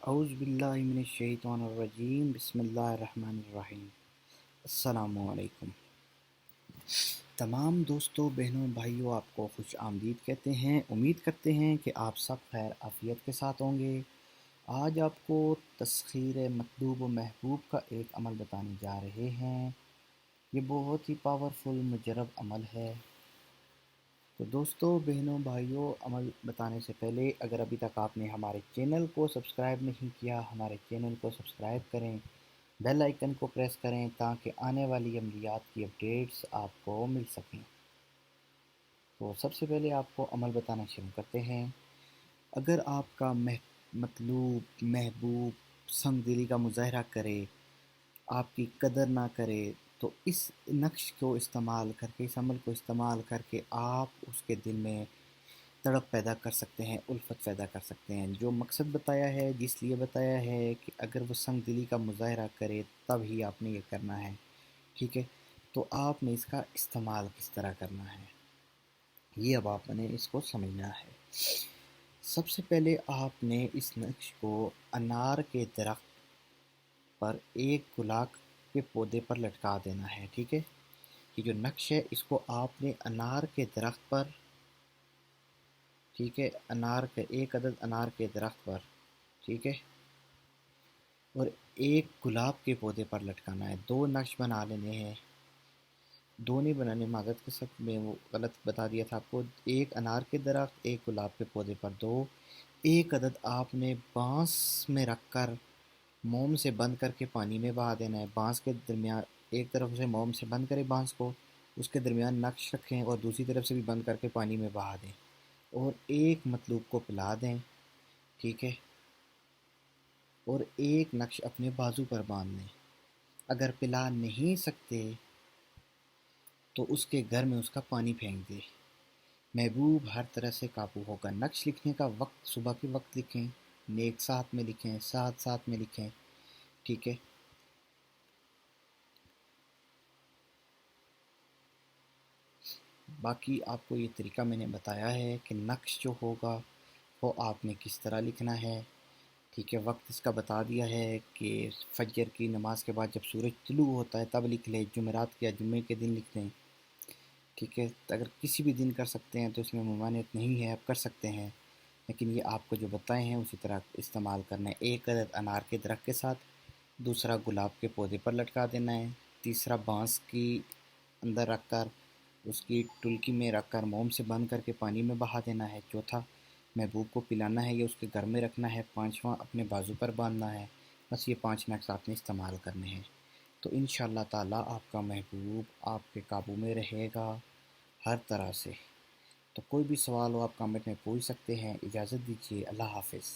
اعوذ باللہ من الشیطان الرجیم بسم اللہ الرحمن الرحیم۔ السلام علیکم تمام دوستوں، بہنوں، بھائیوں، آپ کو خوش آمدید کہتے ہیں۔ امید کرتے ہیں کہ آپ سب خیر عافیت کے ساتھ ہوں گے۔ آج آپ کو تسخیر مطلوب و محبوب کا ایک عمل بتانے جا رہے ہیں۔ یہ بہت ہی پاورفل مجرب عمل ہے۔ تو دوستوں، بہنوں، بھائیوں، عمل بتانے سے پہلے اگر ابھی تک آپ نے ہمارے چینل کو سبسکرائب نہیں کیا، ہمارے چینل کو سبسکرائب کریں، بیل آئیکن کو پریس کریں تاکہ آنے والی عملیات کی اپڈیٹس آپ کو مل سکیں۔ تو سب سے پہلے آپ کو عمل بتانا شروع کرتے ہیں۔ اگر آپ کا مطلوب محبوب سنگ دلی کا مظاہرہ کرے، آپ کی قدر نہ کرے، تو اس نقش کو استعمال کر کے، اس عمل کو استعمال کر کے آپ اس کے دل میں تڑپ پیدا کر سکتے ہیں، الفت پیدا کر سکتے ہیں۔ جو مقصد بتایا ہے، جس لیے بتایا ہے کہ اگر وہ سنگ دلی کا مظاہرہ کرے تب ہی آپ نے یہ کرنا ہے، ٹھیک ہے؟ تو آپ نے اس کا استعمال کس طرح کرنا ہے، یہ اب آپ نے اس کو سمجھنا ہے۔ سب سے پہلے آپ نے اس نقش کو انار کے درخت پر ایک گلاب کے پودے پر لٹکا دینا ہے، ٹھیک ہے؟ یہ جو نقش ہے اس کو آپ نے انار کے درخت پر، ٹھیک ہے، ایک عدد انار کے درخت پر، ٹھیک ہے، اور ایک گلاب کے پودے پر لٹکانا ہے۔ دو نقش بنا لینے ہیں، دو نہیں بنانے، معذرت کے ساتھ میں وہ غلط بتا دیا تھا آپ کو۔ ایک انار کے درخت، ایک گلاب کے پودے پر دو، ایک عدد آپ نے بانس میں رکھ کر موم سے بند کر کے پانی میں بہا دینا ہے۔ بانس کے درمیان ایک طرف سے موم سے بند کریں بانس کو، اس کے درمیان نقش رکھیں اور دوسری طرف سے بھی بند کر کے پانی میں بہا دیں اور ایک مطلوب کو پلا دیں، ٹھیک ہے، اور ایک نقش اپنے بازو پر باندھ لیں۔ اگر پلا نہیں سکتے تو اس کے گھر میں اس کا پانی پھینک دیں۔ محبوب ہر طرح سے قابو ہوگا۔ نقش لکھنے کا وقت صبح کے وقت لکھیں، نیک ساتھ میں لکھیں، ساتھ میں لکھیں، ٹھیک ہے۔ باقی آپ کو یہ طریقہ میں نے بتایا ہے کہ نقش جو ہوگا وہ آپ نے کس طرح لکھنا ہے، ٹھیک ہے۔ وقت اس کا بتا دیا ہے کہ فجر کی نماز کے بعد جب سورج طلوع ہوتا ہے تب لکھ لیں، جمعرات کے جمعے کے دن لکھ لیں، ٹھیک ہے۔ اگر کسی بھی دن کر سکتے ہیں تو اس میں ممانعت نہیں ہے، آپ کر سکتے ہیں، لیکن یہ آپ کو جو بتائے ہیں اسی طرح استعمال کرنا ہے۔ ایک عدد انار کے درخت کے ساتھ، دوسرا گلاب کے پودے پر لٹکا دینا ہے، تیسرا بانس کی اندر رکھ کر اس کی ٹلکی میں رکھ کر موم سے بند کر کے پانی میں بہا دینا ہے، چوتھا محبوب کو پلانا ہے یا اس کے گھر میں رکھنا ہے، پانچواں اپنے بازو پر باندھنا ہے۔ بس یہ 5 نقش آپ نے استعمال کرنے ہیں، تو انشاءاللہ تعالی آپ کا محبوب آپ کے قابو میں رہے گا ہر طرح سے۔ تو کوئی بھی سوال ہو آپ کامنٹ میں پوچھ سکتے ہیں۔ اجازت دیجیے، اللہ حافظ۔